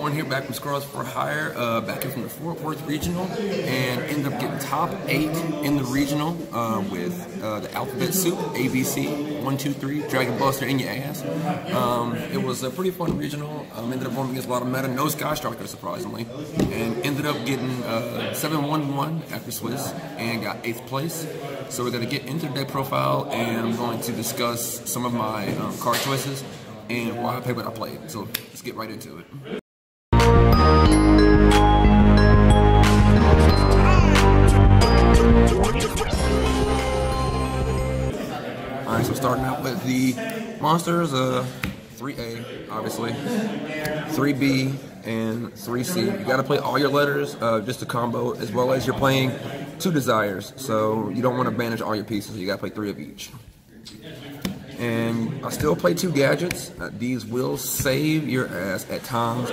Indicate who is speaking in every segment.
Speaker 1: One here back from SCRUBS4HIRE, back here from the Fort Worth Regional, and ended up getting top 8 in the regional with the alphabet soup, ABC, 1, 2, 3, Dragon Buster in your ass. It was a pretty fun regional. Ended up going against a lot of meta, no Sky Striker surprisingly, and ended up getting 7-1-1 after Swiss and got 8th place. So we're going to get into the deck profile, and I'm going to discuss some of my card choices and why I played what I played. So let's get right into it. Alright, so starting out with the monsters, 3A, obviously, 3B, and 3C. You gotta play all your letters, just a combo, as well as you're playing 2 desires, so you don't want to banish all your pieces, you gotta play 3 of each. And I still play 2 gadgets. These will save your ass at times.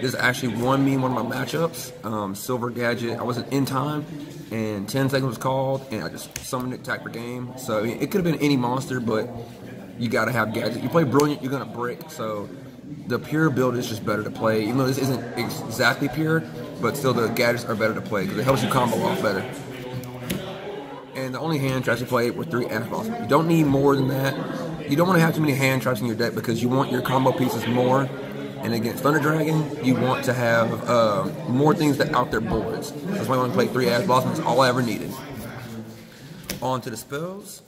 Speaker 1: This actually won me one of my matchups. Silver gadget, I wasn't in time, and 10 seconds was called, and I just summoned it, attack for game. So it could have been any monster, but you gotta have gadget. You play Brilliant, you're gonna brick, so the pure build is just better to play. Even though this isn't exactly pure, but still the gadgets are better to play, because it helps you combo off better. And the only hand traps you play were 3 Ash Blossom. You don't need more than that. You don't want to have too many hand traps in your deck because you want your combo pieces more. And against Thunder Dragon, you want to have more things that out their boards. That's why I only played 3 Ash Blossom. That's all I ever needed. On to the spells.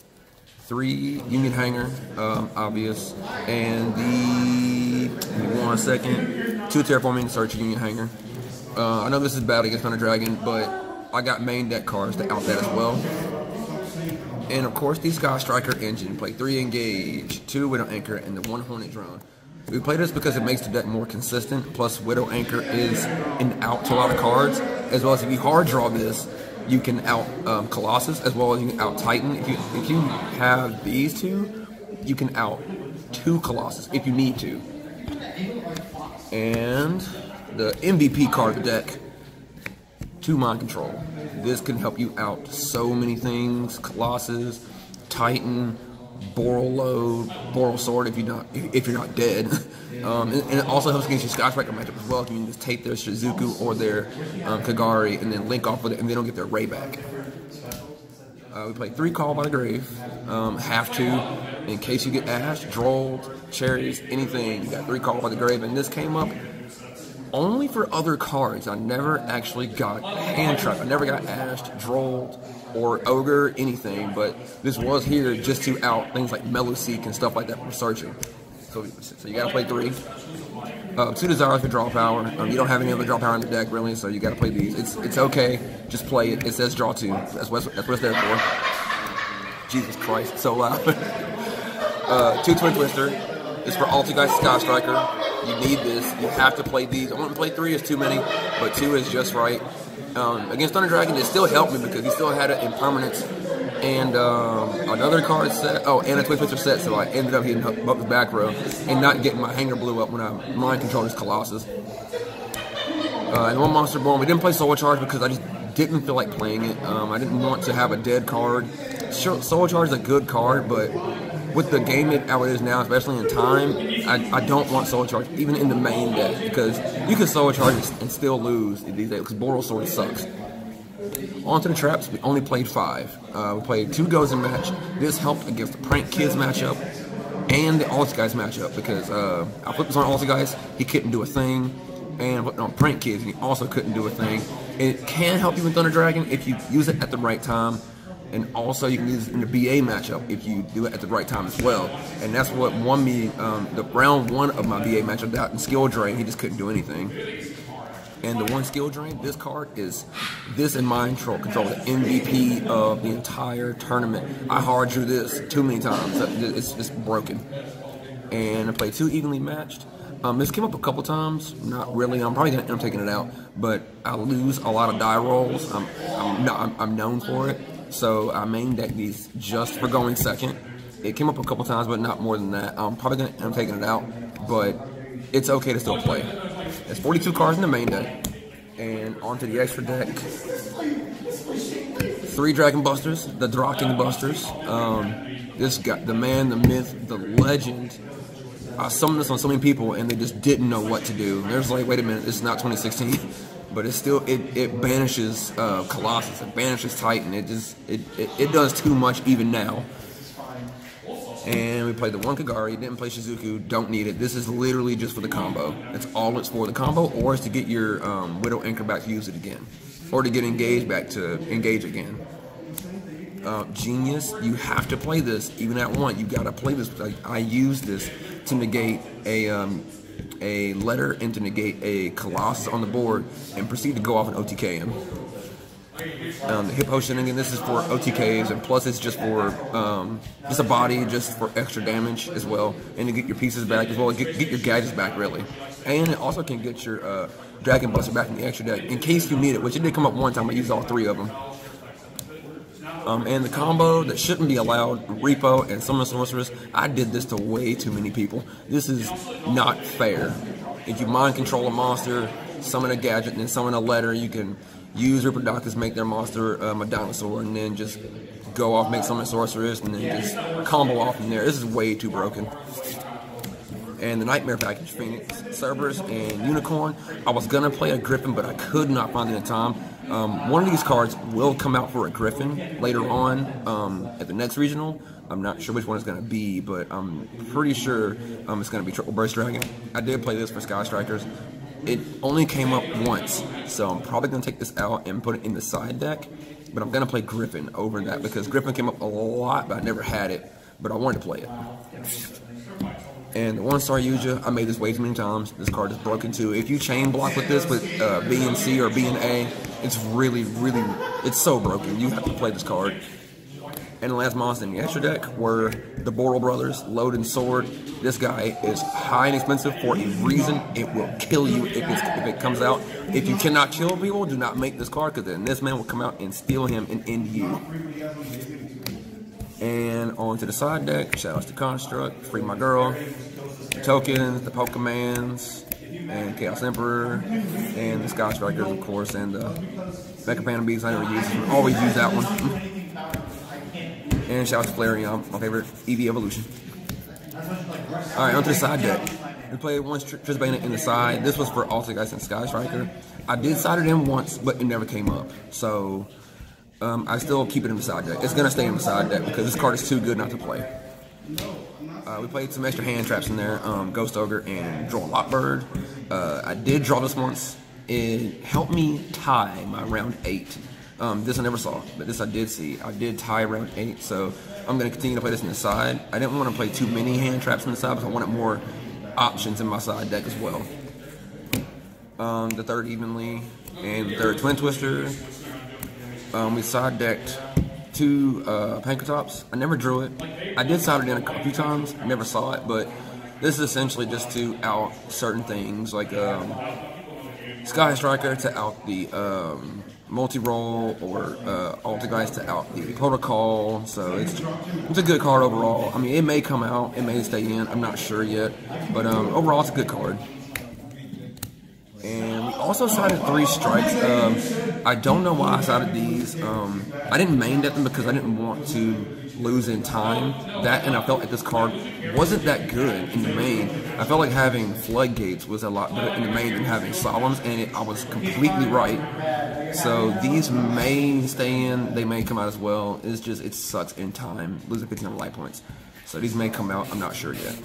Speaker 1: 3 Union Hanger, obvious. And give me 1 second. 2 Terraforming Search Union Hanger. I know this is bad against Thunder Dragon, but I got main deck cards to out that as well. And of course, the Sky Striker engine. Play 3 Engage, 2 Widow Anchor, and the 1 Hornet Drone. We play this because it makes the deck more consistent. Plus, Widow Anchor is an out to a lot of cards. As well as if you hard draw this, you can out Colossus, as well as you can out Titan. If you have these 2, you can out 2 Colossus if you need to. And the MVP card of the deck, 2 Mind Control. This can help you out so many things. Colossus, Titan, Boral Load, Boral Sword if you're not dead. And it also helps against your Sky Striker matchup as well. You can just take their Shizuku or their Kagari and then link off with it, and they don't get their Ray back. We play 3 Call by the Grave. Have to, in case you get Ash, Drolled, Cherries, anything. You got 3 Call by the Grave, and this came up only for other cards. I never actually got hand trapped. I never got Ashed, Drolled, or Ogre, anything, but this was here just to out things like Meloseek and stuff like that for searching. So you gotta play 3. 2 Desires for draw power. You don't have any other draw power in the deck, really, so you gotta play these. It's okay, just play it. It says draw 2. That's what it's there for. Jesus Christ, it's so loud. 2 Twin Twister. It's for all 2 guys Sky Striker. You need this. You have to play these. I wouldn't play 3 is too many, but 2 is just right. Against Thunder Dragon, it still helped me because he still had it in permanence. And another card set. Oh, and a Twin Twister set, so I ended up hitting up the back row and not getting my hanger blew up when I mind controlled his Colossus. And 1 Monster Born. We didn't play Soul Charge because I just didn't feel like playing it. I didn't want to have a dead card. Sure, Soul Charge is a good card, but with the game how it is now, especially in time, I don't want Soul Charge even in the main deck because you can Soul Charge and still lose these days because Boral Sword sucks. On to the traps. We only played 5. We played 2 Gozen match. This helped against the Prank Kids matchup and the Alta Guys matchup because I flipped this on Alta Guys, he couldn't do a thing, and on Prank Kids, he also couldn't do a thing. It can help you in Thunder Dragon if you use it at the right time. And also, you can use it in the BA matchup if you do it at the right time as well. And that's what won me the round 1 of my BA matchup out in Skill Drain. He just couldn't do anything. And the 1 Skill Drain, this card is this in Mind Control, the MVP of the entire tournament. I hard drew this too many times. It's just broken. And I played 2 Evenly Matched. This came up a couple times. Not really. I'm probably gonna end up taking it out, but I lose a lot of die rolls. I'm known for it. So I main deck these just for going second. It came up a couple times, but not more than that. I'm probably going to end up taking it out, but it's okay to still play. There's 42 cards in the main deck. And onto the extra deck. 3 Dragon Busters, the Draken Busters. This guy, the man, the myth, the legend, I summoned this on so many people and they just didn't know what to do. And there's like, wait a minute, this is not 2016, but it's still, it banishes Colossus, it banishes Titan, it does too much even now. And we played the one Kagari, didn't play Shizuku, don't need it. This is literally just for the combo. That's all it's for, the combo, or it's to get your Widow Anchor back to use it again. Or to get engaged back to engage again. Genius, you have to play this, even at 1, you gotta play this. Like, I use this to negate a letter and to negate a Colossus on the board and proceed to go off an OTK him. The hip potion again, this is for OTKs, and plus it's just for just a body, just for extra damage as well, and to get your pieces back as well, get your gadgets back really, and it also can get your Dragon Buster back in the extra deck in case you need it, which it did come up one time. I used all 3 of them. And the combo that shouldn't be allowed, Repo and Summon Sorceress, I did this to way too many people. This is not fair. If you mind control a monster, summon a gadget, and then summon a letter, you can use Ripperdoccus, make their monster a dinosaur, and then just go off, make Summon Sorceress, and then just combo off from there. This is way too broken. And the Nightmare package, Phoenix, Cerberus, and Unicorn. I was gonna play a Griffin, but I could not find it in time. One of these cards will come out for a Griffin later on at the next regional. I'm not sure which one it's gonna be, but I'm pretty sure it's gonna be Triple Burst Dragon. I did play this for Sky Strikers. It only came up once, so I'm probably gonna take this out and put it in the side deck. But I'm gonna play Griffin over that because Griffin came up a lot, but I never had it. But I wanted to play it. And the 1-star YUGIOH, I made this way too many times. This card is broken too. If you chain block with this with B and C or B and A, it's really, it's so broken. You have to play this card. And the last monster in the extra deck were the Boral Brothers, Load and Sword. This guy is high and expensive for a reason. It will kill you if it comes out. If you cannot kill people, do not make this card, because then this man will come out and steal him and end you. And on to the side deck, shoutouts to Construct, Free My Girl, the Tokens, the Pokemans, and Chaos Emperor, and the Sky Strikers, of course, and the Mecha Phantom Beasts. I never use them, always use that one. And shoutouts to Flareon, my favorite EV evolution. Alright, on to the side deck. We played one Trisbane in the side. This was for Altergeist and Sky Striker. I did side it in once, but it never came up. So I still keep it in the side deck. It's gonna stay in the side deck because this card is too good not to play. We played some extra hand traps in there, Ghost Ogre and Draw Lockbird. I did draw this once. It helped me tie my round 8. This I never saw, but this I did see. I did tie round 8, so I'm gonna continue to play this in the side. I didn't want to play too many hand traps in the side because I wanted more options in my side deck as well. The third Evenly and the third Twin Twister. We side decked 2 Pankratops. I never drew it. I did side it in a few times. Never saw it, but this is essentially just to out certain things like Sky Striker to out the multi-roll, or Altergeist to out the Protocol. So it's a good card overall. I mean, it may come out, it may stay in. I'm not sure yet, but overall it's a good card. And we also sided 3 strikes. I don't know why I sided these. I didn't main deck them because I didn't want to lose in time. That, and I felt like this card wasn't that good in the main. I felt like having Floodgates was a lot better in the main than having Solemns, and I was completely right. So these may stay in, they may come out as well. It's just, it sucks in time, losing 15 life points. So these may come out, I'm not sure yet.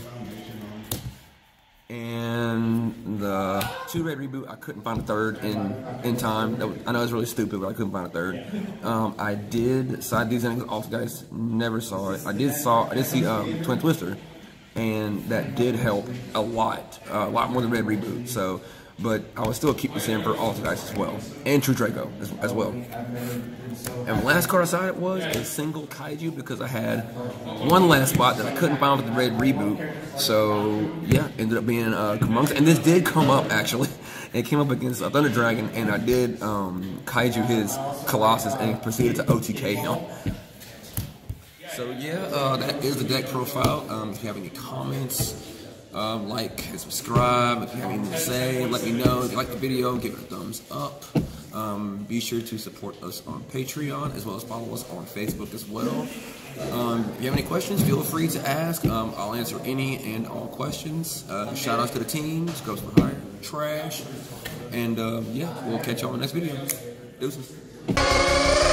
Speaker 1: And the 2 red reboot, I couldn't find a third in time. I know it's really stupid, but I couldn't find a third. I did side these in off, guys. Never saw it. I did see Twin Twister, and that did help a lot more than red reboot. So, but I would still keep this in for Altergeist as well, and True Draco as well. And the last card I sided was a single Kaiju because I had one last spot that I couldn't find with the red reboot. So yeah, ended up being Kamunks, and this did come up actually. It came up against a Thunder Dragon, and I did Kaiju his Colossus and proceeded to OTK him. So yeah, that is the deck profile. If you have any comments, like and subscribe. If you have anything to say, let me know. If you like the video, give it a thumbs up. Be sure to support us on Patreon, as well as follow us on Facebook as well. If you have any questions, feel free to ask. I'll answer any and all questions. Shout outs to the team, SCRUBS4HIRE, Trash, and yeah, we'll catch y'all in the next video. Deuces.